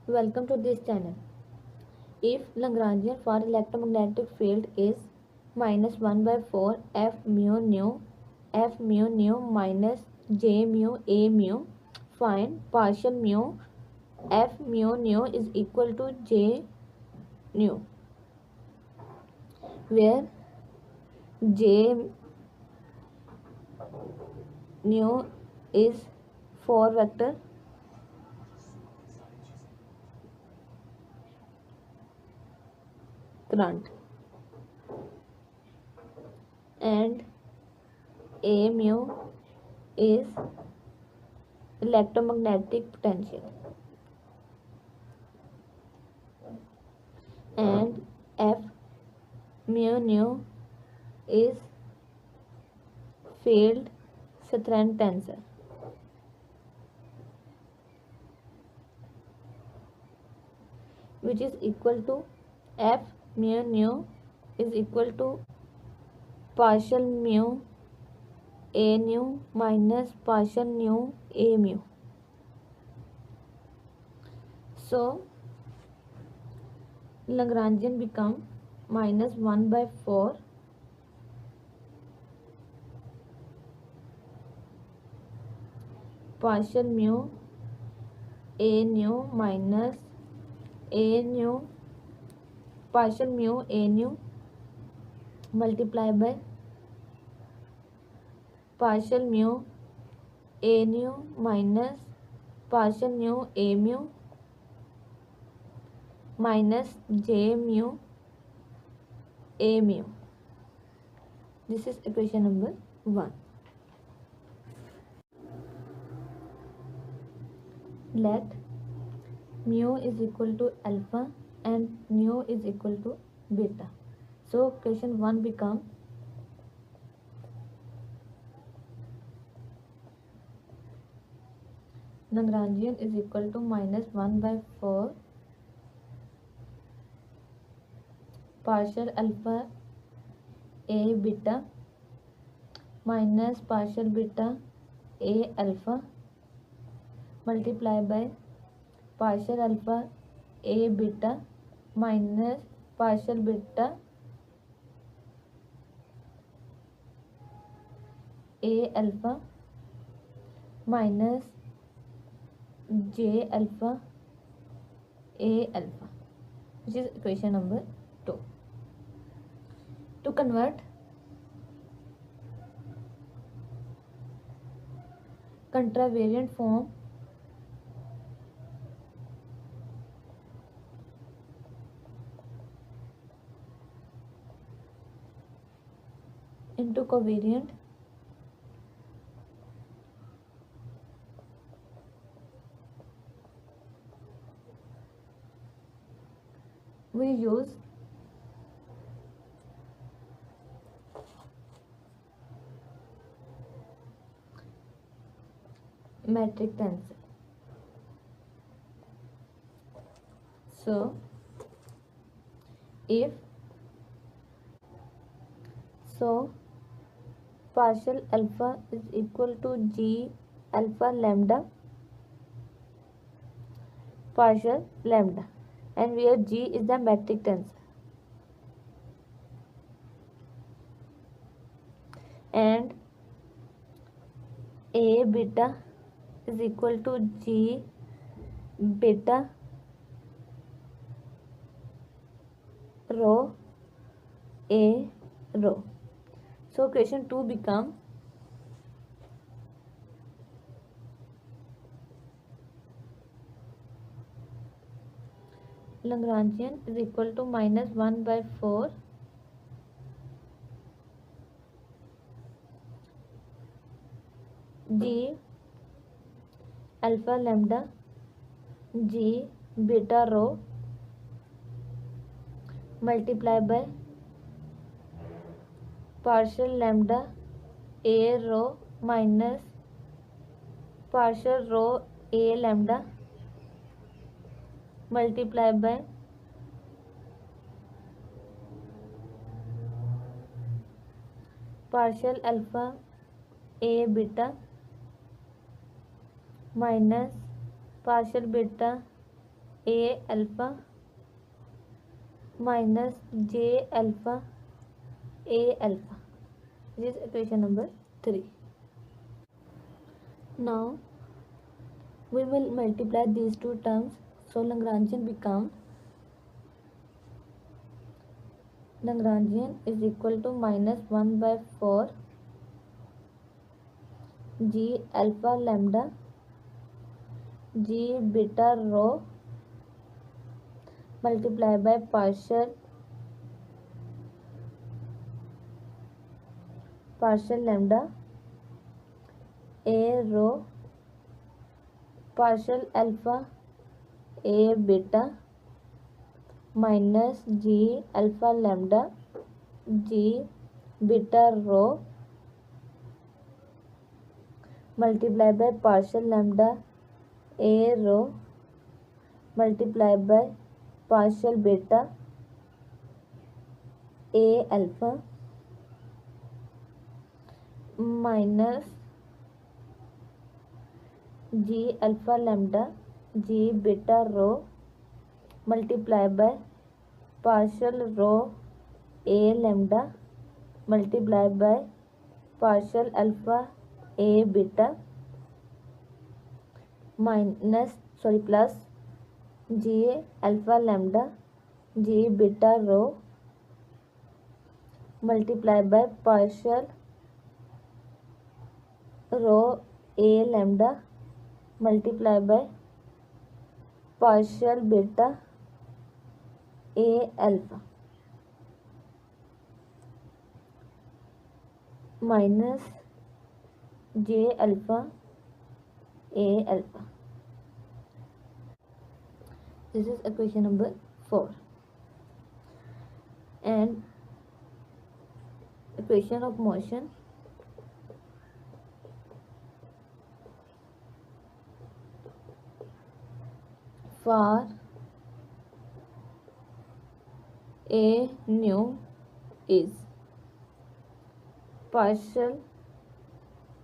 Welcome to this channel. If Lagrangian for electromagnetic field is minus 1 by 4 f mu nu minus j mu a mu, find partial mu f mu nu is equal to j nu, where j nu is 4 vector current and a mu is electromagnetic potential and f mu nu is field strength tensor, which is equal to f mu nu is equal to partial mu a nu minus partial nu a mu. So Lagrangian become minus 1 by 4 partial mu a nu minus a nu partial mu a nu multiply by partial mu a nu minus partial mu a mu minus j mu a mu. This is equation number 1. Let mu is equal to alpha and nu is equal to beta. So equation 1 become Lagrangian is equal to minus 1 by 4 partial alpha a beta minus partial beta a alpha multiply by partial alpha a beta minus partial beta a alpha minus j alpha a alpha, which is equation number 2. To convert contravariant form into covariant, we use metric tensor. So if partial alpha is equal to g alpha lambda partial lambda, and where g is the metric tensor, and a beta is equal to g beta rho a rho. So equation 2 become Lagrangian is equal to minus 1 by 4 g alpha lambda g beta rho multiply by partial lambda a rho minus partial rho a lambda multiply by partial alpha a beta minus partial beta A alpha minus J alpha A alpha. This is equation number 3. Now we will multiply these two terms, so Lagrangian is equal to minus 1 by 4 G alpha lambda G beta rho multiplied by partial lambda A rho partial alpha A beta minus G alpha lambda G beta rho multiplied by partial lambda A rho multiplied by partial beta A alpha minus G alpha lambda G beta rho multiplied by partial rho A lambda multiplied by partial alpha A beta plus G alpha lambda G beta rho multiplied by partial rho A lambda multiplied by partial beta A alpha minus J alpha A alpha. This is equation number 4. And equation of motion, for A nu is partial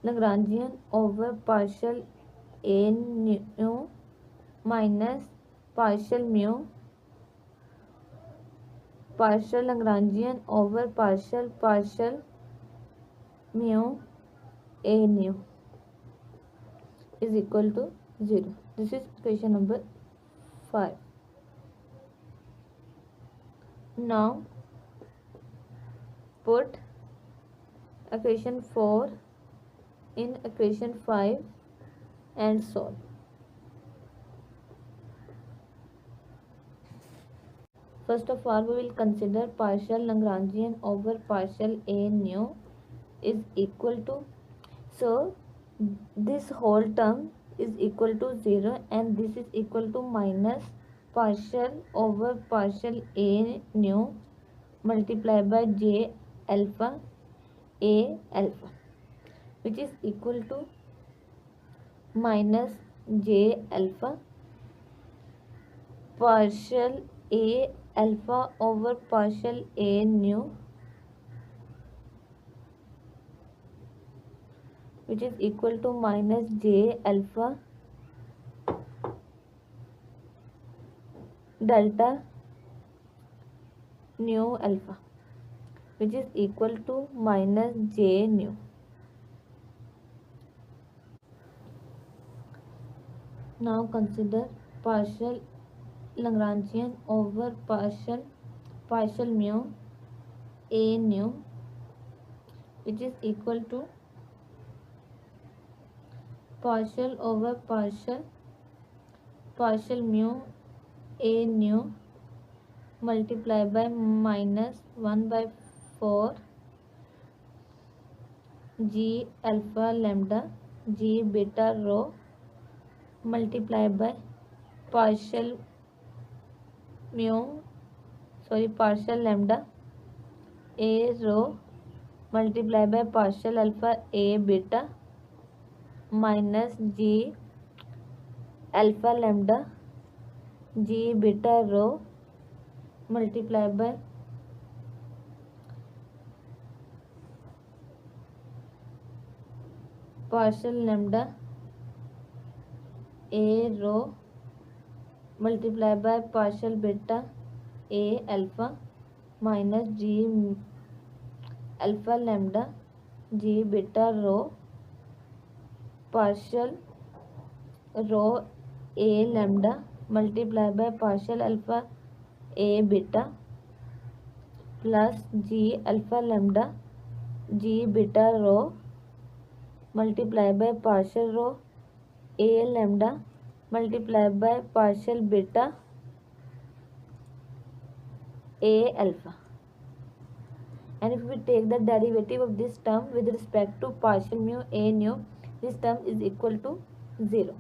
Lagrangian over partial A nu minus partial mu partial Lagrangian over partial mu A nu is equal to 0. This is equation number 5. Now put equation 4 in equation 5 and solve. First of all, we will consider partial Lagrangian over partial A nu is equal to, so this whole term is equal to 0 and this is equal to minus partial over partial A nu multiplied by J alpha A alpha, which is equal to minus J alpha partial A alpha over partial A nu, which is equal to minus J alpha delta nu alpha, which is equal to minus J nu. Now consider partial Lagrangian over partial mu A nu, which is equal to partial over partial mu A nu multiplied by minus 1 by 4 G alpha lambda G beta rho multiplied by partial lambda A rho multiplied by partial alpha A beta minus G alpha lambda G beta rho multiplied by partial lambda A rho multiply by partial beta A alpha minus G alpha lambda G beta rho partial rho A lambda multiply by partial alpha A beta plus G alpha lambda G beta rho multiply by partial rho A lambda multiply by partial beta a alpha. And if we take the derivative of this term with respect to partial mu a nu, this term is equal to 0.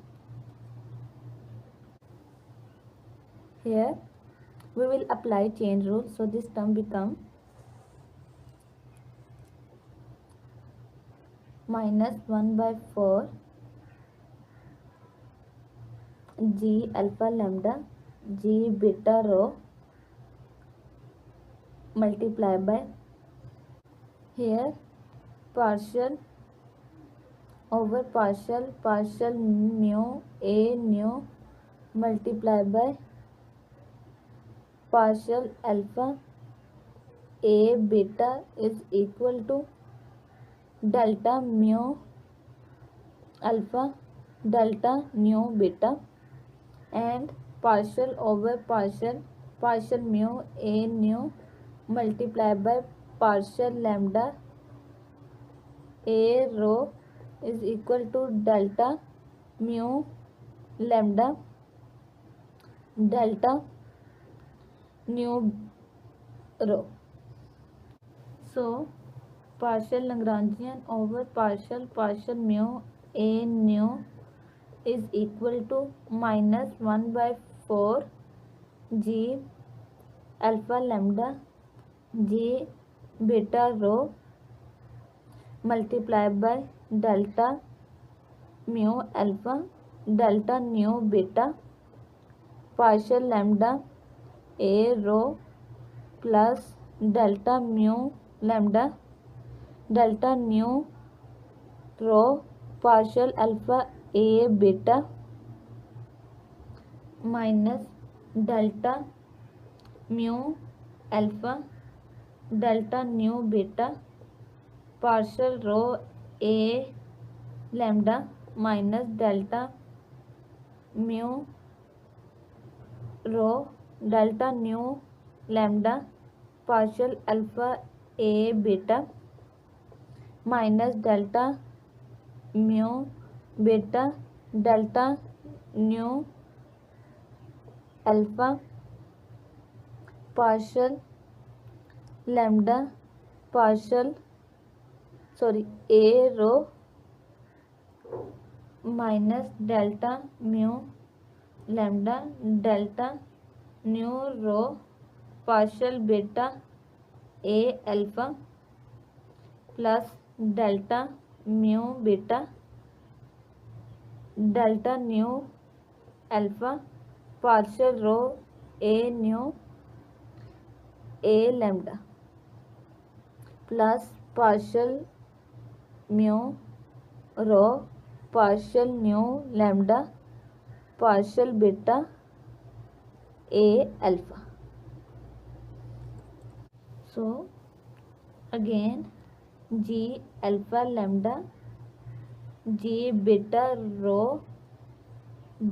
Here we will apply chain rule, so this term become minus 1 by 4 g alpha lambda g beta rho multiply by here partial over partial mu a nu multiply by partial alpha a beta is equal to delta mu alpha delta nu beta and partial over partial mu a nu multiply by partial lambda a rho is equal to delta mu lambda delta nu rho. So partial Lagrangian over partial mu a nu is equal to minus 1 by 4 g alpha lambda g beta rho multiply by delta mu alpha delta nu beta partial lambda a rho plus delta mu lambda delta nu rho partial alpha a beta minus delta mu alpha delta nu beta partial rho a lambda minus delta mu rho delta nu lambda partial alpha a beta minus delta mu beta delta nu alpha partial lambda a rho minus delta mu lambda delta nu rho partial beta a alpha plus delta mu beta delta nu alpha partial rho a nu a lambda plus partial mu rho partial nu lambda partial beta a alpha. So again g alpha lambda g beta rho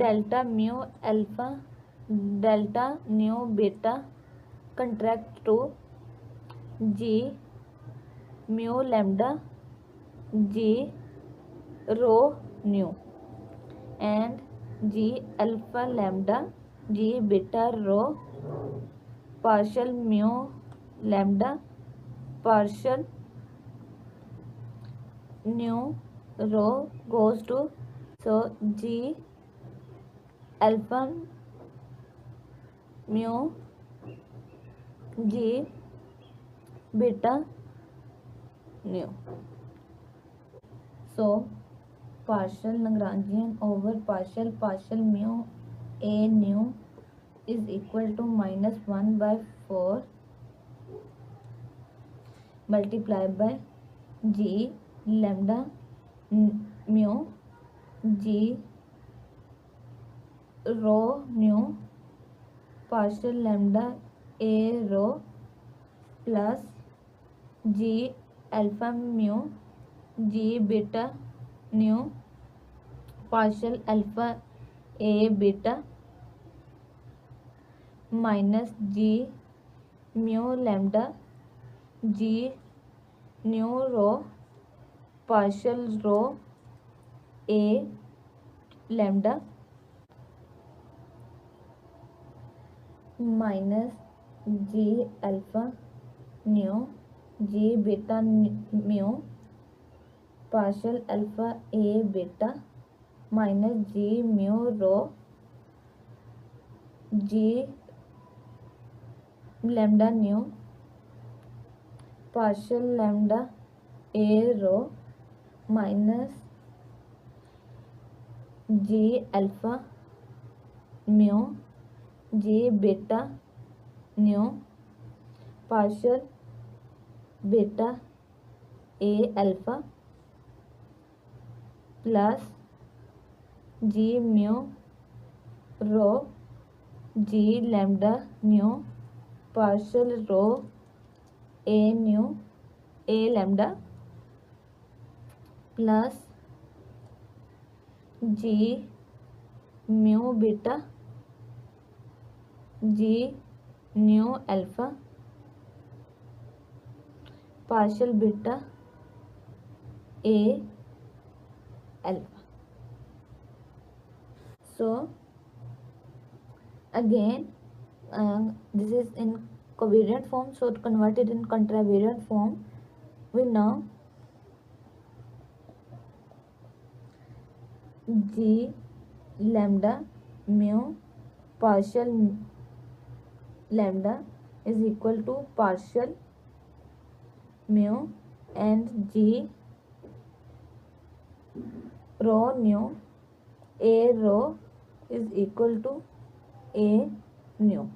delta mu alpha delta nu beta contract to g mu lambda g rho nu and g alpha lambda g beta rho partial mu lambda partial nu rho goes to, so g alpha mu g beta nu. So partial Lagrangian over partial mu a nu is equal to minus 1 by 4 multiplied by g lambda mu g rho nu partial lambda a rho plus g alpha mu g beta nu partial alpha a beta minus g mu lambda g nu rho partial rho a lambda minus g alpha nu g beta mu partial alpha a beta minus g mu rho g lambda nu partial lambda a rho minus g alpha mu g beta nu partial beta a alpha plus g mu rho g lambda nu partial rho a nu a lambda plus g mu beta g nu alpha partial beta a alpha. So again this is in covariant form, so to convert it in contravariant form we know g lambda mu partial lambda is equal to partial mu and g rho nu a rho is equal to a nu.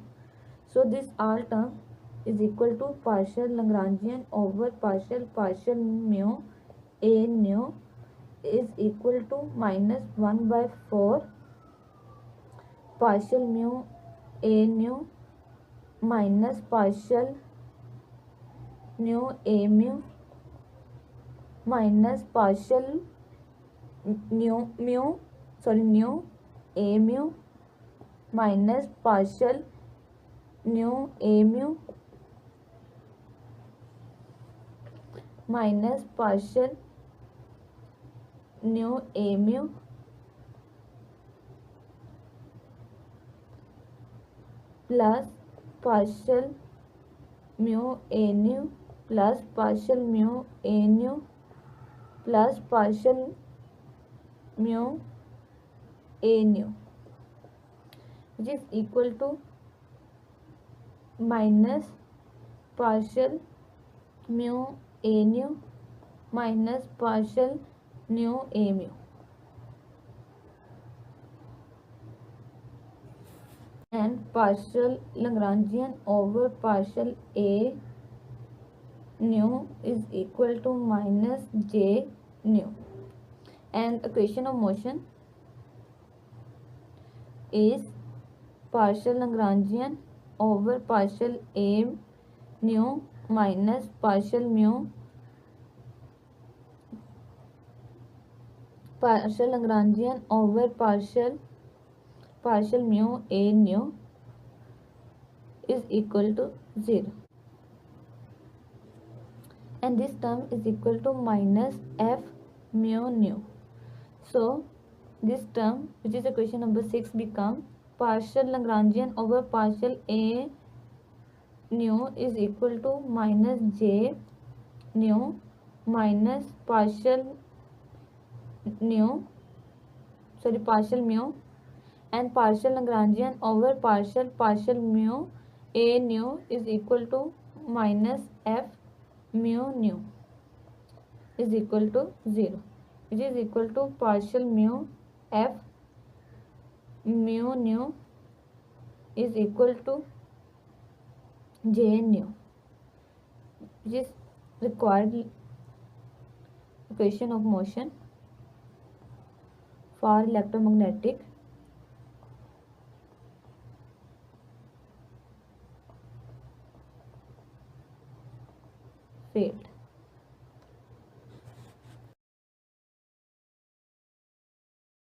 So this all term is equal to partial Lagrangian over partial mu a nu is equal to minus 1 by 4 partial mu a nu minus partial nu a mu minus partial nu a mu minus partial nu a mu minus partial nu a mu plus partial mu a nu plus partial mu a nu plus partial mu a nu which is equal to minus partial mu a nu minus partial nu a mu. And partial Lagrangian over partial a nu is equal to minus j nu. And equation of motion is partial Lagrangian over partial a nu minus partial Lagrangian over partial mu a nu is equal to 0, and this term is equal to minus f mu nu. So this term, which is equation number 6, become partial Lagrangian over partial a nu is equal to minus j nu minus partial mu and partial Lagrangian over partial mu a nu is equal to minus f mu nu is equal to 0, which is equal to partial mu f mu nu is equal to j nu, which is required equation of motion for electromagnetic field.